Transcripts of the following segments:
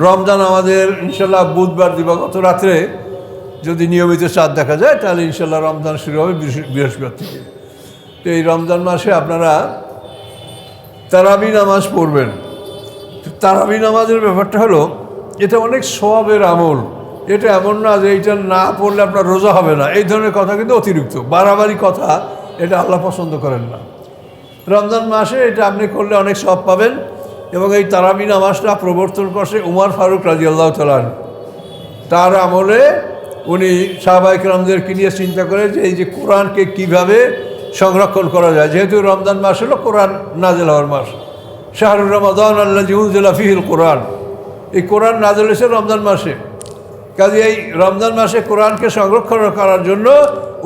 রমজান আমাদের ইনশাল্লাহ বুধবার দিবাগত রাত্রে যদি নিয়মিত চাঁদ দেখা যায় তাহলে ইনশাল্লাহ রমজান শুরু হবে বৃহস্পতিবার থেকে। তো এই রমজান মাসে আপনারা তারাবি নামাজ পড়বেন। তারাবি নামাজের ব্যাপারটা হলো এটা অনেক সওয়াবের আমল। এটা এমন না যে এইটা না পড়লে আপনার রোজা হবে না, এই ধরনের কথা কিন্তু অতিরিক্ত বাড়াবাড়ি কথা, এটা আল্লাহ পছন্দ করেন না। রমজান মাসে এটা আপনি করলে অনেক সওয়াব পাবেন। এবং এই তারাবি নামাজটা প্রবর্তন করছে উমর ফারুক রাদিয়াল্লাহু তাআলা। তার আমলে উনি সাহাবায়ে কেরামদেরকে নিয়ে চিন্তা করে যে এই যে কোরআনকে কীভাবে সংরক্ষণ করা যায়, যেহেতু রমজান মাস হলো কোরআন নাযিল হওয়ার মাস, শাহরুর রমাদান আল্লাযী উনজিলা ফীহিল কোরআন, এই কোরআন নাযিল হয়েছে রমজান মাসে। কাজে এই রমজান মাসে কোরআনকে সংরক্ষণ করার জন্য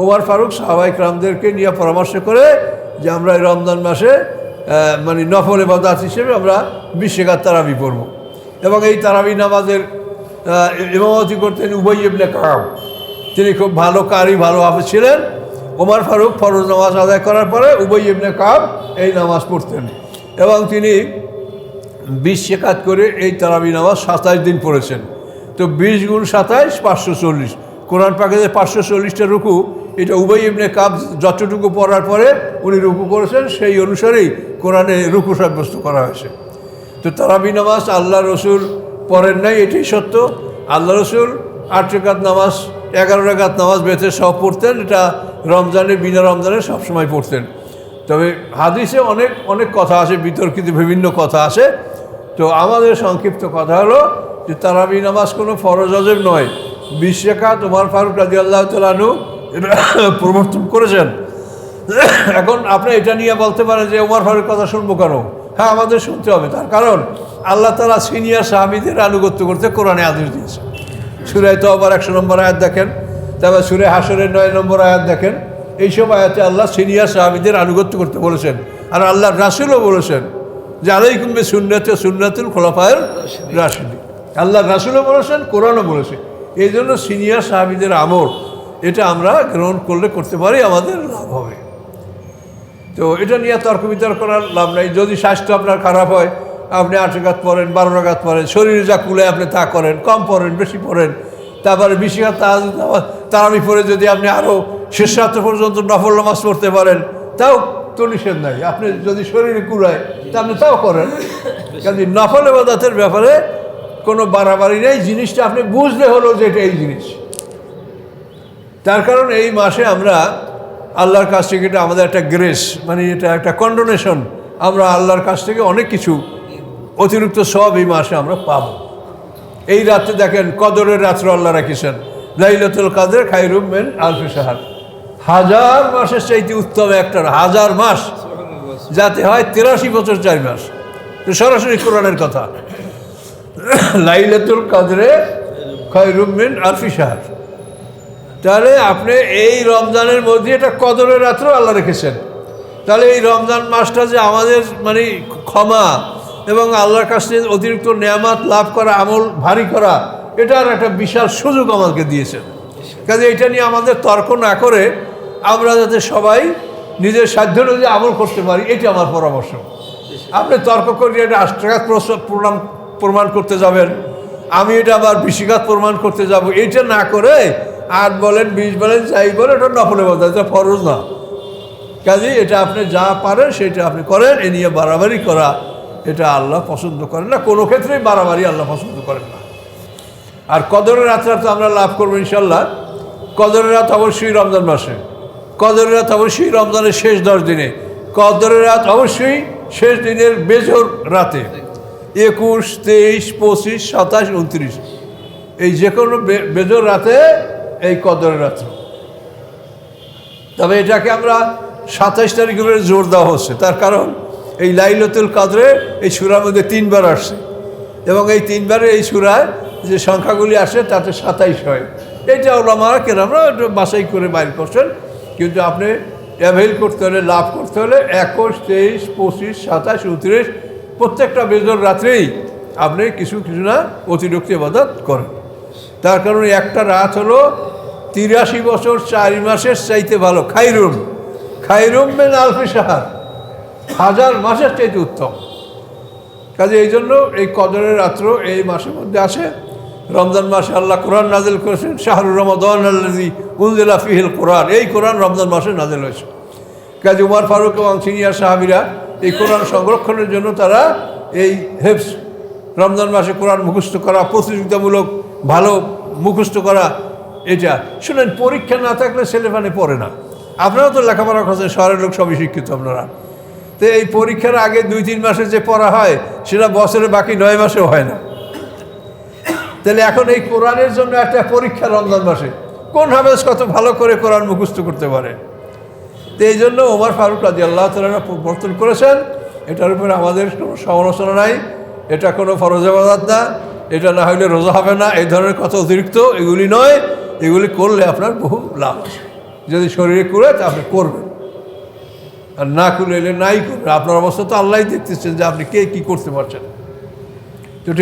উমর ফারুক সাহাবায়ে কেরামদেরকে নিয়ে পরামর্শ করে যে আমরা এই রমজান মাসে মানে নফল ইবাদত হিসেবে আমরা 20 রাকাত তারাবি পড়ব। এবং এই তারাবি নামাজের ইমামতি করতেন উবাই ইবনে কাব। তিনি খুব ভালো কারি, ভালো হাফেজ ছিলেন। ওমর ফারুক ফরজ নামাজ আদায় করার পরে উবাই ইবনে কাব এই নামাজ পড়তেন এবং তিনি 20 রাকাত করে এই তারাবি নামাজ 27 দিন পড়েছেন। তো 20 গুণ 27 540। কোরআন পাকে যে 540টা রুকু, এটা উবাই ইবনে কাব যতটুকু পড়ার পরে উনি রুকু করেছেন সেই অনুসারেই কোরআনে রুকু সাব্যস্ত করা হয়েছে। তো তারাবি নামাজ আল্লাহ রসুল পড়েন নাই, এটি সত্য। আল্লাহ রসুল 8 রাকাত নামাজ, 11 রাকাত নামাজ বেতে সব পড়তেন। এটা রমজানে, বিনা রমজানে সবসময় পড়তেন। তবে হাদিসে অনেক অনেক কথা আছে, বিতর্কিত বিভিন্ন কথা আছে। তো আমাদের সংক্ষিপ্ত কথা হলো যে তারাবি নামাজ কোনো ফরজ ওয়াজিব নয়। 20 রাকাত ওমর ফারুক রাদিয়াল্লাহু তাআলা আনহু এটা প্রবর্তন করেছেন। এখন আপনি এটা নিয়ে বলতে পারেন যে ওমর ফারুক কথা শুনবো কেন? হ্যাঁ, আমাদের শুনতে হবে। তার কারণ আল্লাহ তাআলা সিনিয়র সাহাবীদের আনুগত্য করতে কোরআনে আদেশ দিয়েছে। সূরা তাওবার 100 নম্বর আয়াত দেখেন, তারপর সূরা হাশরের 9 নম্বর আয়াত দেখেন। এইসব আয়াতে আল্লাহ সিনিয়র সাহাবীদের আনুগত্য করতে বলেছেন। আর আল্লাহর রাসূলও বলেছেন যে আলাইকুম বিসুন্নতি ওয়া সুন্নাতুল খুলাফায়ে রাশিদিন। আল্লাহর রাসূলও বলেছেন, কোরআনও বলেছে। এই জন্য সিনিয়র সাহাবীদের আমল এটা আমরা গ্রহণ করলে করতে পারি, আমাদের লাভ হবে। তো এটা নিয়ে তর্ক বিতর্ক করার লাভ নাই। যদি স্বাস্থ্য আপনার খারাপ হয়, আপনি 8 রাকাত পড়েন, 12 রাকাত পড়েন, শরীরে যা কুলে আপনি তা করেন, কম পড়েন, বেশি পড়েন। তারপরে 20 রাকাত তারাবি পড়ে যদি আপনি আরও শেষ রাত্র পর্যন্ত নফল নামাজ পড়তে পারেন, তাও তো নিষেধ নাই। আপনি যদি শরীরে কুলায় তা আপনি তাও করেন। কাজে নফল ইবাদতের ব্যাপারে কোনো বাড়াবাড়ি নেই। জিনিসটা আপনি বুঝলে হলো যে এটা এই জিনিস। তার কারণ এই মাসে আমরা আল্লাহর কাছ থেকে, এটা আমাদের একটা গ্রেস, মানে এটা একটা কন্ডোনেশন। আমরা আল্লাহর কাছ থেকে অনেক কিছু অতিরিক্ত সব এই মাসে আমরা পাব। এই রাত্রে দেখেন কদরের রাত্র আল্লাহ রেখেছেন, লাইলাতুল কদর খায়রুম মিন আলফি শাহর। 1000 মাসের চাইতে উত্তম একটা 1000 মাস, যাতে হয় 83 বছর 4 মাস। তো সরাসরি কোরআনের কথা, লাইলাতুল কদরে খায়রুম মিন আলফি শাহর। তাহলে আপনি এই রমজানের মধ্যে এটা কদরের রাত্র আল্লাহ রেখেছেন। তাহলে এই রমজান মাসটা যে আমাদের মানে ক্ষমা এবং আল্লাহর কাছে অতিরিক্ত নেয়ামত লাভ করা, আমল ভারী করা, এটার একটা বিশাল সুযোগ আমাদেরকে দিয়েছেন। কাজে এটা নিয়ে আমাদের তর্ক না করে আমরা যাতে সবাই নিজের সাধ্য অনুযায়ী আমল করতে পারি, এটা আমার পরামর্শ। আপনি তর্ক করে এটা 8 রাকাত প্রমাণ করতে যাবেন, আমি এটা আবার 20 রাকাত প্রমাণ করতে যাব, এইটা না করে 8 বলেন, 20 বলেন, যাই বলেন, এটা নফল ইবাদত, এটা ফরজ না। কাজে এটা আপনি যা পারেন সেটা আপনি করেন। এ নিয়ে বাড়াবাড়ি করা এটা আল্লাহ পছন্দ করেন না। কোনো ক্ষেত্রেই বাড়াবাড়ি আল্লাহ পছন্দ করেন না। আর কদরের রাতটা তো আমরা লাভ করবো ইনশাল্লাহ। কদরের রাত অবশ্যই রমজান মাসে, কদরের রাত অবশ্যই রমজানের শেষ 10 দিনে, কদরের রাত অবশ্যই শেষ দিনের বেজর রাতে, 21, 23, 25, 27, 29, এই যে কোনো বেজর রাতে এই কদরের রাত্র। তবে এটাকে আমরা 27 তারিখ করে জোর দেওয়া হচ্ছে। তার কারণ এই লাইলাতুল কদরে এই সূরার মধ্যে 3 বার আসছে এবং এই 3 বারে এই সূরায় যে সংখ্যাগুলি আসে তাতে 27 হয়। এইটা ওলামারা কেরামরা একটু বাছাই করে বাইর করছেন। কিন্তু আপনি অ্যাভেল করতে হলে, লাভ করতে হলে 21, 23, 25, 27, 29 প্রত্যেকটা বেজর রাত্রেই আপনি কিছু কিছু না অতিরিক্ত ইবাদত করেন। তার কারণ একটা রাত হলো 83 বছর 4 মাসের চাইতে ভালো। খায়রুম মিন আলফি শাহর, 1000 মাসের চাইতে উত্তম। কাজে এই জন্য এই কদরের রাত্র এই মাসের মধ্যে আসে। রমজান মাসে আল্লাহ কোরআন নাজিল করেছেন, শাহরুর রমাদান আল্লাযী উনজিলা ফীহিল কোরআন, এই কোরআন রমজান মাসে নাজিল হয়েছে। কাজে উমর ফারুক এবং সিনিয়র সাহাবীরা এই কোরআন সংরক্ষণের জন্য তারা এই হেফজ রমজান মাসে কোরআন মুখস্থ করা, প্রতিযোগিতামূলক ভালো মুখস্থ করা, এটা শুনেন, পরীক্ষা না থাকলে ছেলেমানে পড়ে না। আপনারাও তো লেখাপড়া করছেন, শহরের লোক সবই শিক্ষিত আপনারা। তো এই পরীক্ষার আগে 2-3 মাসে যে পড়া হয় সেটা বছরে বাকি 9 মাসেও হয় না। তাহলে এখন এই কোরআনের জন্য একটা পরীক্ষা রমজান মাসে, কোন হাফেজ কত ভালো করে কোরআন মুখস্থ করতে পারে। তো এই জন্য ওমর ফারুক রাদিয়াল্লাহু তাআলা প্রবর্তন করেছেন। এটার উপরে আমাদের কোনো সমালোচনা নাই, এটা কোনো ফরজ ইবাদত না, এটা না হইলে রোজা হবে না, এই ধরনের কথা অতিরিক্ত এগুলি নয়। এগুলি করলে আপনার বহু লাভ আছে। যদি শরীরে কুড়ে তা আপনি করবেন, আর না কুলে নাই করবেন। আপনার অবস্থা তো আল্লাহই দেখতেছেন যে আপনি কে কী করতে পারছেন।